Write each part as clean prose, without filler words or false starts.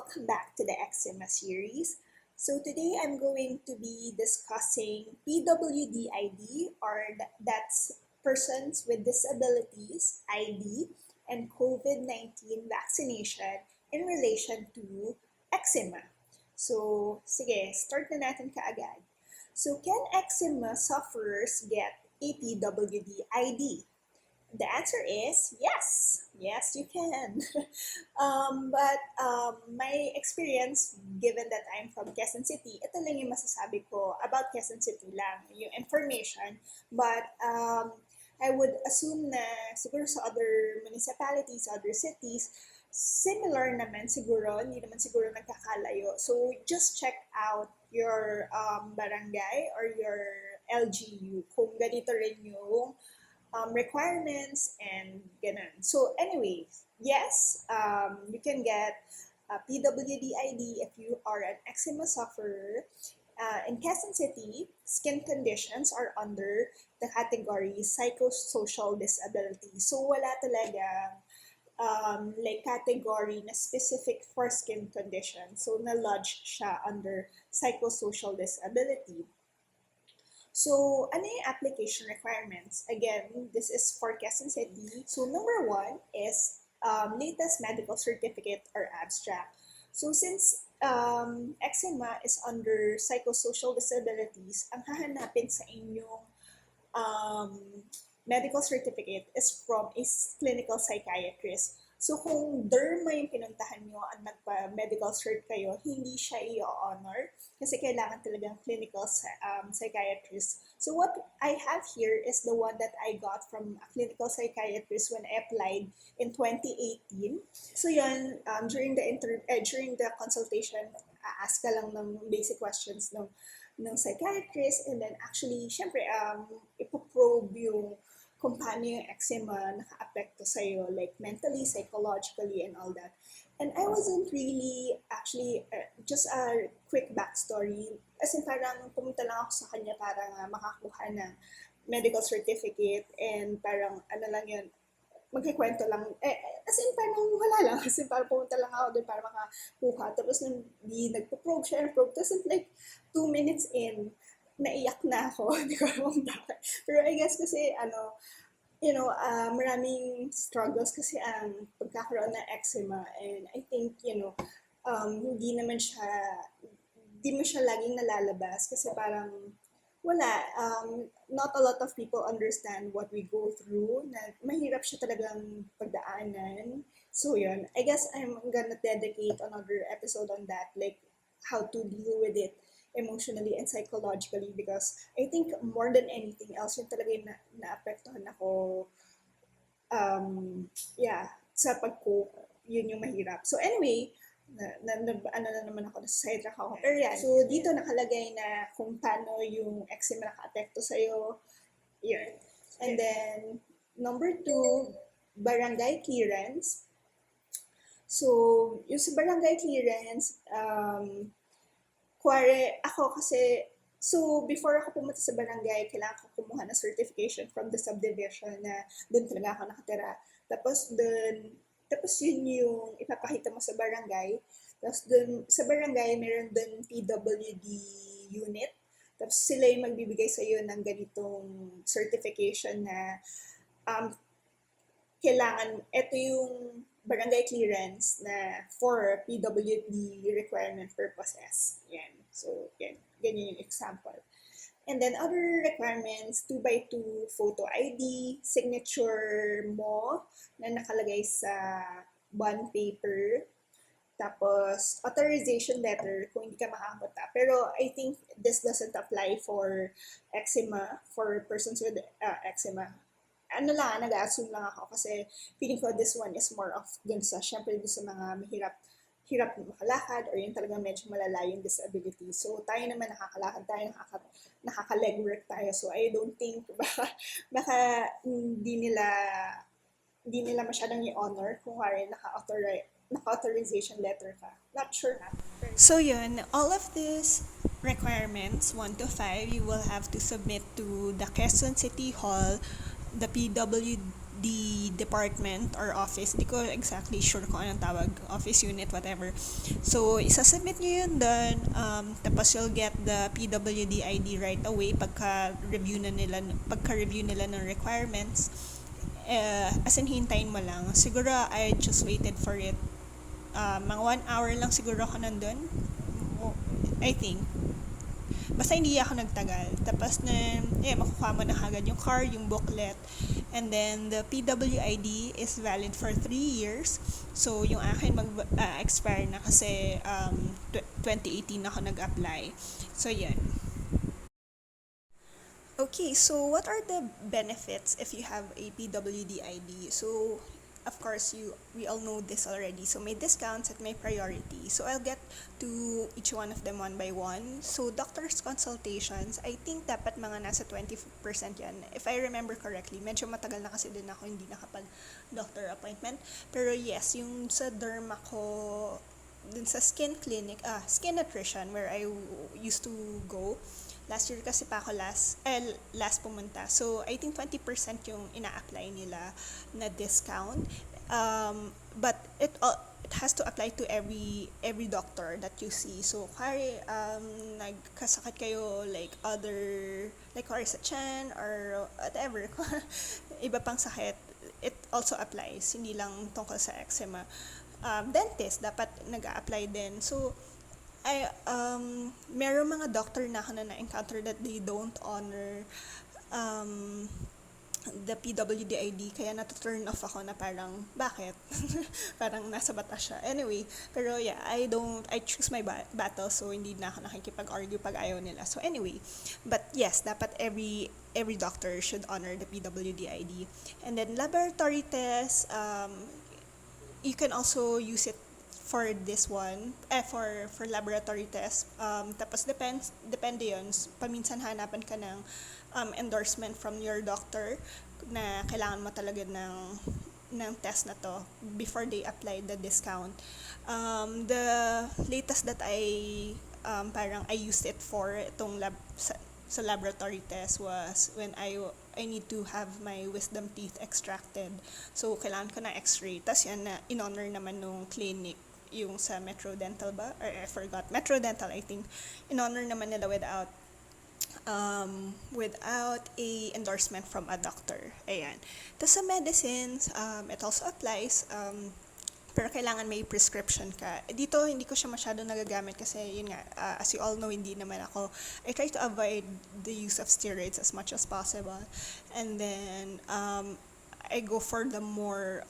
welcome back to the Eczema series. So today I'm going to be discussing PWD ID, or that's Persons with Disabilities ID, and COVID-19 vaccination in relation to eczema. So sige, start na natin kaagad. So can eczema sufferers get a PWD ID? The answer is yes. Yes, you can. But my experience, given that I'm from Quezon City, ito lang yung masasabi ko about Quezon City lang, yung information. But I would assume na siguro sa other municipalities, other cities, similar naman siguro, hindi naman siguro nagkakalayo. So just check out your barangay or your LGU kung ganito rin yung requirements and ganun. So anyways, yes, you can get a PWD ID if you are an eczema sufferer. In Quezon City, skin conditions are under the category psychosocial disability. So wala talaga like category na specific for skin condition. So na-lodge siya under psychosocial disability. So, ano yung application requirements? Again, this is for Quezon City. So, number one is latest medical certificate or abstract. So, since eczema is under psychosocial disabilities, ang hahanapin sa inyong medical certificate is from a clinical psychiatrist. So, kung derma yung pinuntahan nyo at nagpa-medical cert kayo, hindi siya i-honor kasi kailangan talagang clinical psychiatrist. So, what I have here is the one that I got from a clinical psychiatrist when I applied in 2018. So, yun, during the consultation, ask ka lang ng basic questions ng psychiatrist, and then actually, syempre, ipoprobe yung kung paano yung eczema naka-apekto sa'yo, like mentally, psychologically, and all that. And I wasn't really, actually, just a quick backstory, as in parang pumunta lang ako sa kanya para makakuha ng medical certificate, and parang ano lang yun, magkikwento lang, as in parang wala lang, as in parang pumunta lang ako doon para makakuha. Tapos nung nagpo-probe siya, tapos like 2 minutes in, naiyak na ako, hindi ko alam bakit. Pero I guess kasi, maraming struggles kasi ang pagkakaroon ng eczema, and I think, hindi mo siya laging nalalabas kasi parang wala, not a lot of people understand what we go through, na mahirap siya talagang pagdaanan. So yun, I guess I'm gonna dedicate another episode on that, like how to deal with it emotionally and psychologically, because I think more than anything else, yun talaga yung naapektuhan ako, sa yun yung mahirap. So anyway, naman ako, nasa-sidetrack ako. Pero yan, so dito nakalagay na kung paano yung eczema naka-apekto sa'yo, yun. And then, number 2, barangay clearance. So, yung sa barangay clearance, ako kasi, so before ako pumunta sa barangay, kailangan ko kumuha ng certification from the subdivision na doon talaga ako nakatira. Tapos yun yung ipapakita mo sa barangay. Tapos doon, sa barangay, meron doon PWD unit. Tapos sila yung magbibigay sa iyo ng ganitong certification na kailangan, ito yung barangay clearance na for PWD requirement purposes. Yan. So, ganyan yung example. And then, other requirements, 2x2 photo ID, signature mo na nakalagay sa bond paper, tapos authorization letter kung hindi ka makapunta. Pero I think this doesn't apply for eczema, for persons with eczema. Nag-assume lang ako kasi feeling ko this one is more of dun sa, syempre dun sa mga hirap makalakad or yung talagang medyo malala yung disability. So tayo naman nakakalakad tayo, nakaka-leg work tayo. So I don't think baka hindi nila masyadong i-honor kung naka-authorization letter ka. Not sure na. So yun, all of these requirements, 1 to 5, you will have to submit to the Quezon City Hall the PWD department or office. Hindi ko exactly sure kung anong tawag, office unit, whatever. So, isasubmit nyo yun doon, tapos you'll get the PWD ID right away pagka-review nila ng requirements. As in, hintayin mo lang. Siguro, I just waited for it. Mga 1 hour lang siguro ako nandun. I think. Basta hindi ako nagtagal. Tapos makukuha mo na agad yung card, yung booklet. And then, the PWID is valid for 3 years. So, yung akin mag-expire na kasi 2018 ako nag-apply. So, yan. Okay, so what are the benefits if you have a PWD ID? So, of course, we all know this already. So, may discounts at may priority. So, I'll get to each one of them one by one. So, doctor's consultations, I think dapat mga nasa 20% yan. If I remember correctly, medyo matagal na kasi din ako hindi nakapag-doctor appointment. Pero yes, yung sa derma ko, dun sa skin clinic, skin nutrition, where I used to go. Last year kasi pa ako last pumunta. So, I think 20% yung ina-apply nila na discount. But it has to apply to every doctor that you see. So, kaya nagkasakit kayo like sa tiyan or whatever, iba pang sakit, it also applies. Hindi lang tungkol sa eczema. Dentist, dapat nag-a-apply din. So, meron mga doctor na ako na-encounter that they don't honor the PWD ID, kaya na-turn off ako na parang, bakit? Parang nasa batas siya. Anyway, pero yeah, I choose my battle, so hindi na ako nakikipag-argue pag ayaw nila. So anyway, but yes, dapat every doctor should honor the PWD ID. And then laboratory tests, you can also use it for this one, for laboratory test. Tapos depende yun. Paminsan hanapan ka ng endorsement from your doctor na kailangan mo talaga ng test na to before they apply the discount. The latest that I used it for itong sa laboratory test was when I need to have my wisdom teeth extracted. So, kailangan ko na x-ray. Tapos yan na in-honor naman nung clinic, yung sa Metro Dental ba? Or I forgot. Metro Dental, I think. In-honor naman nila without a endorsement from a doctor. Ayan. Tapos sa medicines, it also applies. Pero kailangan may prescription ka. Dito, hindi ko siya masyado nagagamit kasi, yun nga, as you all know, I try to avoid the use of steroids as much as possible. And then, I go for the more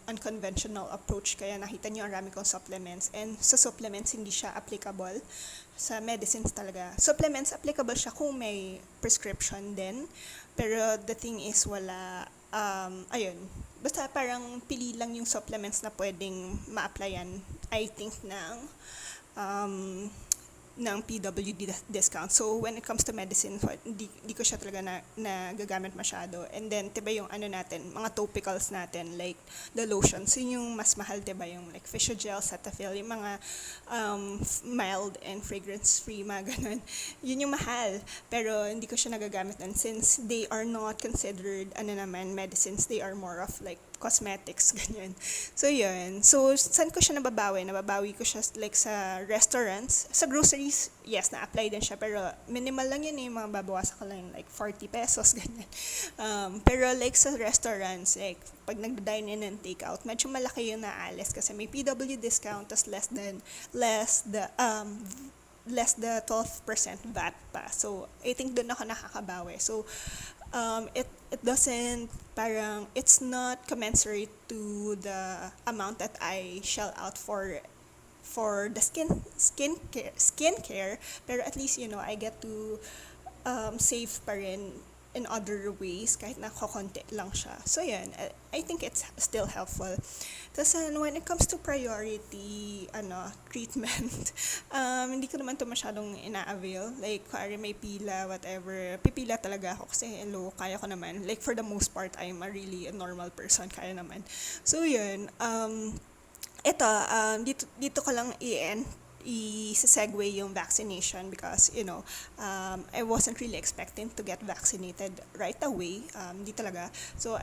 unconventional approach. Kaya nakita niyo ang rami kong supplements. And sa supplements, hindi siya applicable. Sa medicines talaga. Supplements, applicable siya kung may prescription din. Pero the thing is, wala, ayun, basta parang pili lang yung supplements na pwedeng ma-applyan, I think, ng PWD discount. So, when it comes to medicine, di ko siya talaga nagagamit masyado. And then, diba yung mga topicals natin, like the lotions, yun yung mas mahal, diba yung like Physiogel, Cetaphil, yung mga mild and fragrance-free, mga ganun. Yun yung mahal. Pero, hindi ko siya nagagamit nun since they are not considered, medicines. They are more of like cosmetics, ganyan. So, yun. So, saan ko siya nababawi? Nababawi ko siya like sa restaurants. Sa groceries, yes, na-apply din siya. Pero, minimal lang yun mga babawasan ko lang like 40 pesos, ganyan. Pero like sa restaurants, like, pag nag-dine in and take out, medyo malaki yung naalis kasi may PW discount, tas less the 12% VAT pa. So, I think doon ako nakakabawi. So, it doesn't, it's not commensurate to the amount that I shell out for the skincare, pero at least, I get to save pa rin in other ways, kahit na kokonti lang siya. So, yan. I think it's still helpful. Tapos, when it comes to priority, treatment, hindi ko naman ito masyadong ina-avail. Like, kung may pila, whatever, pipila talaga ako kasi, kaya ko naman. Like, for the most part, I'm a normal person, kaya naman. So, yun. Ito, dito ko lang i-segue yung vaccination because, I wasn't really expecting to get vaccinated right away. Di talaga. So,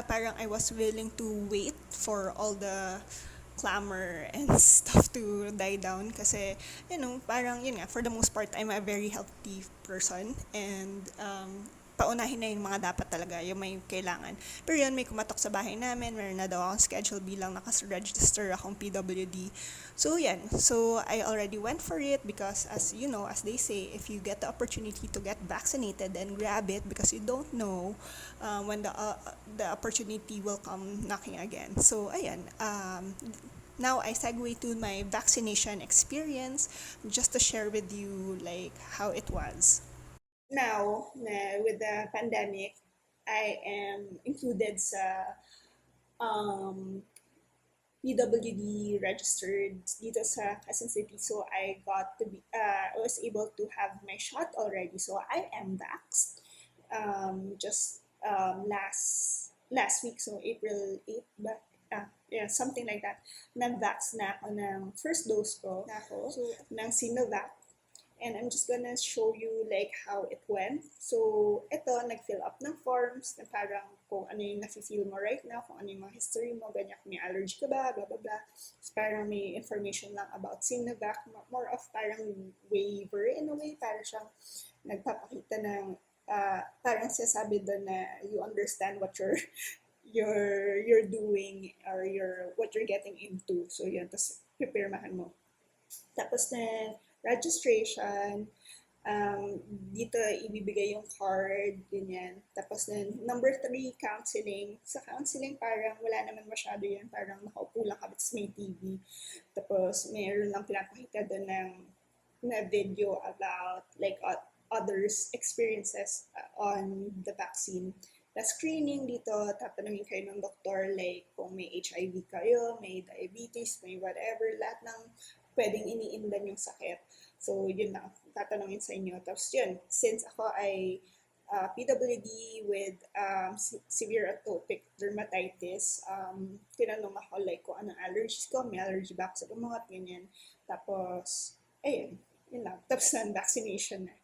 parang I was willing to wait for all the clamor and stuff to die down kasi, parang yun nga, for the most part, I'm a very healthy person and paunahin na yung mga dapat talaga, yung may kailangan. Pero yun, may kumatok sa bahay namin, meron na daw akong schedule bilang nakaregister akong PWD. So, yan. So, I already went for it because as they say, if you get the opportunity to get vaccinated, then grab it because you don't know when the opportunity will come knocking again. So, ayan. Now, I segue to my vaccination experience just to share with you like how it was. Now, with the pandemic, I am included sa PWD registered dito sa Quezon City. So I was able to have my shot already. So I am vaxxed just last week, so April 8, but yeah, something like that. Nag-vax na ako ng first dose ko so, ng Sinovac. And I'm just gonna show you like how it went. So, ito, nag-fill up ng forms na parang kung ano yung nafe-feel mo right now, kung ano yung mga history mo, ganyan, kung may allergy ka ba, blah, blah, blah. So, parang may information lang about Sinovac, more of parang waiver in a way, parang siyang nagpapakita ng, parang sasabi doon na you understand what you're doing or what you're getting into. So, yun, tapos prepirmahan mo. Tapos na registration, dito ibibigay yung card, ganyan. Tapos number 3, counseling. Sa counseling, parang wala naman masyado yan. Parang nakaupo lang ka, tapos may TV. Tapos mayroon lang pinapakita doon na video about like others' experiences on the vaccine. The screening dito, tatanungin kayo ng doktor like kung may HIV kayo, may diabetes, may whatever, lahat ng pwedeng iniindan yung sakit. So, yun lang, tatanungin sa inyo. Tapos yun, since ako ay PWD with severe atopic dermatitis, tinanong ako like kung anong allergies ko, may allergy ba ako sa gumagat, ganyan. Tapos, ayun, yun lang. Tapos vaccination na.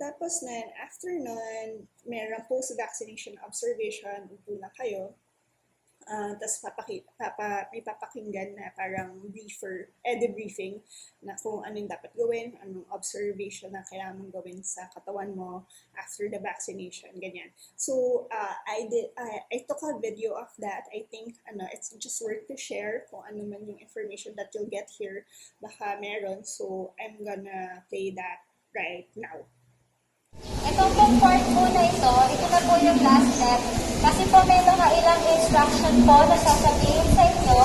Tapos after nun, mayroong post-vaccination observation, upo lang kayo. Tapos may papakinggan na parang debriefing na kung anong dapat gawin, anong observation na kailangan mong gawin sa katawan mo after the vaccination, ganyan. So, I took a video of that. I think, it's just worth to share kung ano man yung information that you'll get here. Baka meron. So, I'm gonna play that right now. Itong pong part po na ito na po yung last step. Kasi po may mga ilang instruction po na sasabihin sa inyo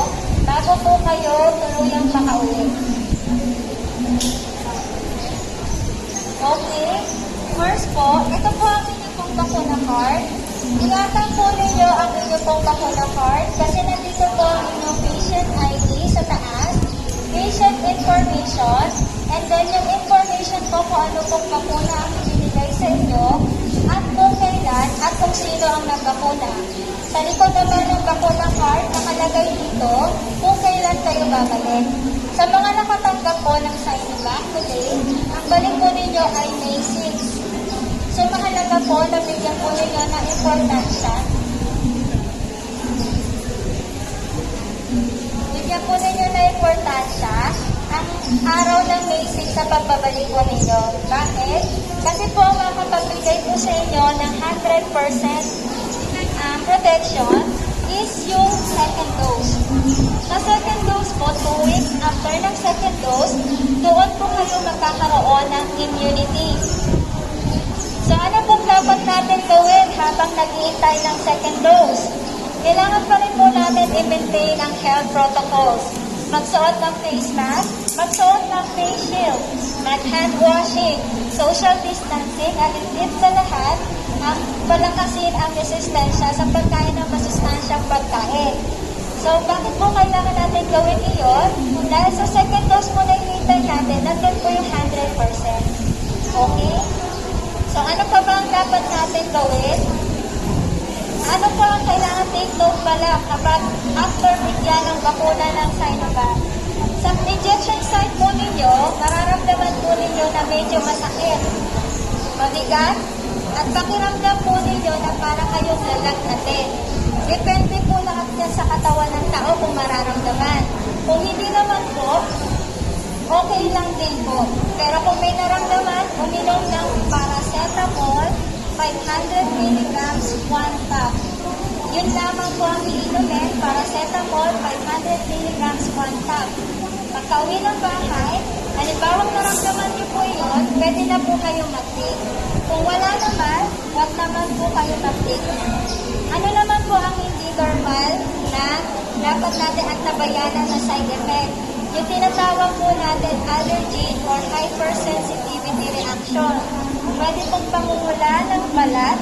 bago po kayo tuluyang makauwi. Okay. First po, ito po ang inyong pong bakuna card. Ingatan po ninyo ang inyong pong bakuna card kasi nandito po ang inyong patient ID sa taas, patient information, and then yung information po kung ano pong bakuna ang ibinigay sa inyo, at kung kailan at kung sino ang nagbakuna. Sa likod naman ng bakuna card, nakalagay dito kung kailan kayo babalik. Sa mga nakatanggap po ng Sigh-no-vac today, ang balik po ninyo ay May 6. So mahalaga po na bigyan po ninyo ng importansya. Bigyan po ninyo na importansya ang araw ng May 6 sa pagbabalik po ninyo. Bakit? Kasi po makapagbigay po sa inyo ng 100% protection is yung second dose. Sa second dose po, 2 weeks after ng second dose, doon po kayo magkakaroon ng immunity. So ano pong dapat natin gawin habang nag-iintay ng second dose? Kailangan pa rin po natin i-maintain ang health protocols. Magsuot ng face mask, magsuot ng face shield, mag-hand washing, social distancing, at higit sa lahat, ang palakasin ang resistensya sa pagkain ng masustansyang pagkain. So, bakit po kailangan natin gawin iyon? Dahil sa second dose po na hinihintay natin, nandun po yung 100%. Okay? So, ano pa ba ang dapat natin gawin? Ano po ang kailangan take note pala kapag after bigyan ng bakuna ng Sigh-no-vac? Sa injection site po ninyo, mararamdaman po ninyo na medyo masakit, mabigat, at pakiramdam po ninyo na para kayong lalagnatin. Depende po lahat yan sa katawan ng tao kung mararamdaman. Kung hindi naman po, okay lang din po. Pero kung may naramdaman, uminom ng paracetamol, 500 mg, 1 cup. Yun lamang po ang iinumin, paracetamol, 500 mg, 1 cup. Pagka-uwi ng bahay, halimbawang naramdaman niyo po yun, pwede na po kayo mag-take. Kung wala naman, wag naman po kayo mag-take. Ano naman po ang hindi normal na dapat natin antabayanan na side effect? Yung tinatawag po natin allergy or hypersensitivity reaction. Pwede pong pangungula ng balat,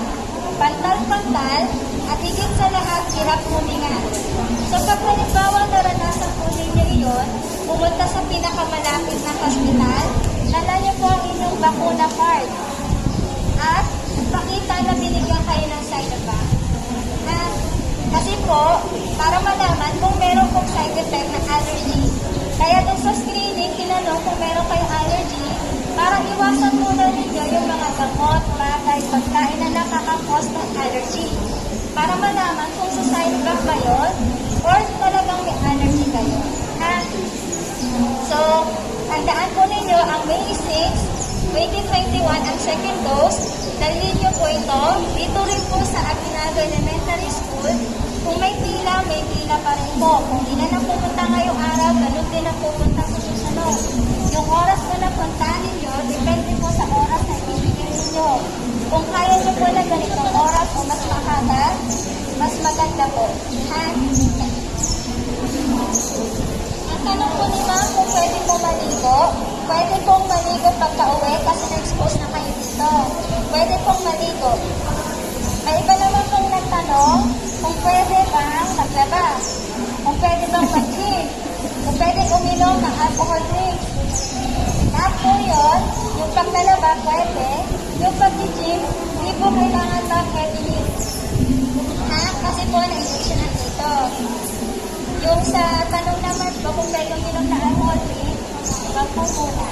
pantal-pantal, at higit sa lahat, hirap huminga. So pag halimbawa naranasan po ninyo iyon, pumunta sa pinakamalapit na hospital, dala niyo po ang inyong bakuna card. At pakita na binigyan kayo ng Sinovac. Kasi po, para malaman kung meron pong side effect ng allergy. Kaya dun sa screening, tinanong kung meron kayong allergy, para iwasan muna ninyo yung mga gamot, bagay, pagkain na nakaka-cause ng allergy. Para malaman kung sa Sinovac ba yun, or talagang may allergy kayo. So, tandaan po ninyo, ang May 6, 2021, ang second dose, dalhin nyo po ito. Dito rin po sa Aguinaldo Elementary School. Kung may pila pa rin po. Kung di na napupunta ngayong araw, ganun din ang pupunta sa susunod. Yung oras po na punta ninyo, depende po sa oras na ibibigay ninyo. Kung kaya nyo po na ganitong oras o mas makata, mas maganda po. Ang tanong po ni ma'am kung pwede po maligo. Pwede pong maligo pagka-uwi kasi na-expose na kayo dito. Pwede pong maligo. May iba naman pong nagtanong kung pwede bang maglabas, kung pwede bang mag-gym, kung pwede uminom ng alcohol drinks. Lahat po yun, yung paglalaba pwede, yung pag-gym, hindi po kailangan mag-heavy lift. Kasi po na-injectionan dito. Yung sa tanong naman po kung pwede uminom ng alcohol drinks, wag po muna.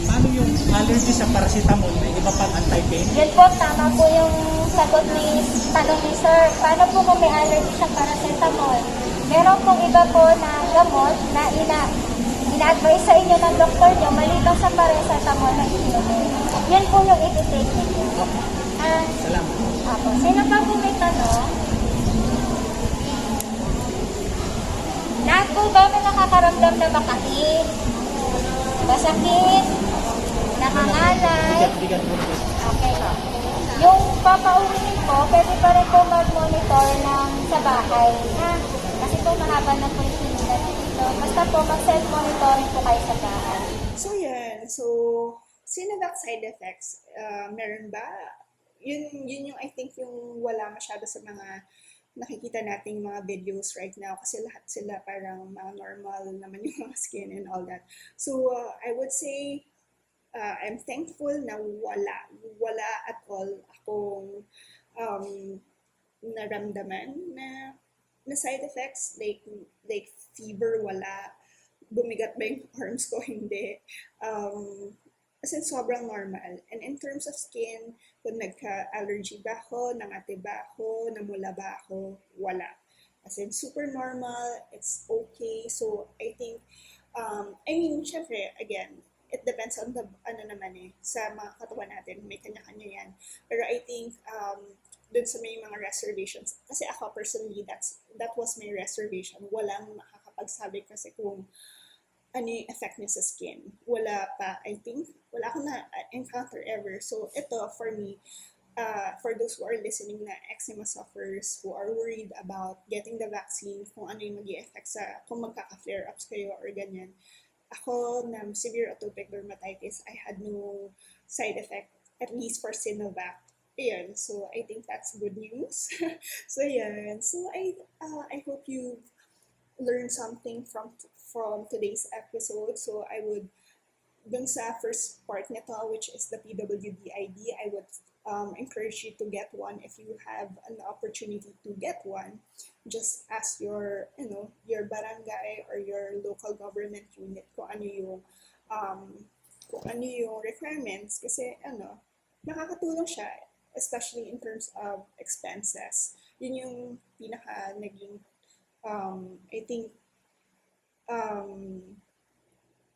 Paano yung allergy sa paracetamol? May iba pang anti-pain? Yun po, tama po yung sagot ni tanong ni sir. Paano po kung may allergy sa paracetamol? Meron pong iba po na gamot na ina-advise sa inyo ng doktor nyo maliban sa paracetamol na inumin. Yan po yung i-take ninyo. Salamat. Apo. Sino pa po may tanong? Lahat po ba may nakakaramdam na makain? Masakit? Nakangalay? Bigat po. Okay po. Yung papauwiin po, pwede pa rin po mag-monitor ng sa bahay. Kasi po mahaba na po yung pinila dito. Basta po mag-self-monitoring po kayo sa bahay. So, yan. So, Sinovac side effects, meron ba? Yun yung I think yung wala masyado sa mga nakikita nating mga videos right now kasi lahat sila parang mga normal naman yung mga skin and all that. So, I would say, I'm thankful na wala at all akong naramdaman na side effects like fever, wala. Bumigat ba yung arms ko? Hindi. As in, sobrang normal. And in terms of skin, kung nagka-allergy ba ako, nangati ba ako, namula ba ako, wala. As in, super normal, it's okay. So, I think, syempre, again, it depends on the, sa mga katawan natin, may kanya-kanya yan. Pero I think, dun sa may mga reservations, kasi ako personally, that was my reservation. Walang makakapagsabi kasi kung ano yung effect niya sa skin. Wala pa, I think. Wala akong na-encounter ever. So, ito, for me, for those who are listening na eczema sufferers who are worried about getting the vaccine, kung ano yung mag-i-effect sa, kung magkaka-flare-ups kayo or ganyan. Ako, na severe atopic dermatitis, I had no side effect, at least for Sinovac. Ayan, so I think that's good news. So, ayan. So, I hope you learn something from today's episode. So I would, dun sa first part nito, which is the PWD ID, I would encourage you to get one if you have an opportunity to get one. Just ask your, your barangay or your local government unit kung ano yung requirements kasi nakakatulong siya, especially in terms of expenses. Yun yung pinaka naging I think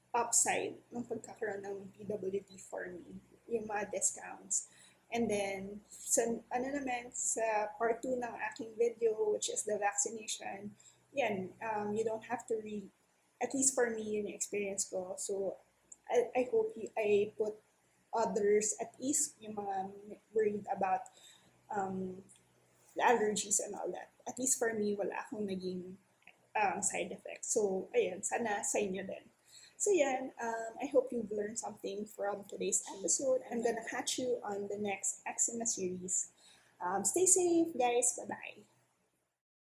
upside ng pagkakaroon ng PWD for me, yung mga discounts. And then, sa part 2 ng aking video, which is the vaccination, yan, you don't have to at least for me, yun yung experience ko. So, I hope I put others at ease, yung mga worried about the allergies and all that. At least for me, wala akong naging side effects. So, ayan, sana sa inyo din. So yan, I hope you've learned something from today's episode. I'm gonna catch you on the next Eczema series. Stay safe, guys. Bye-bye.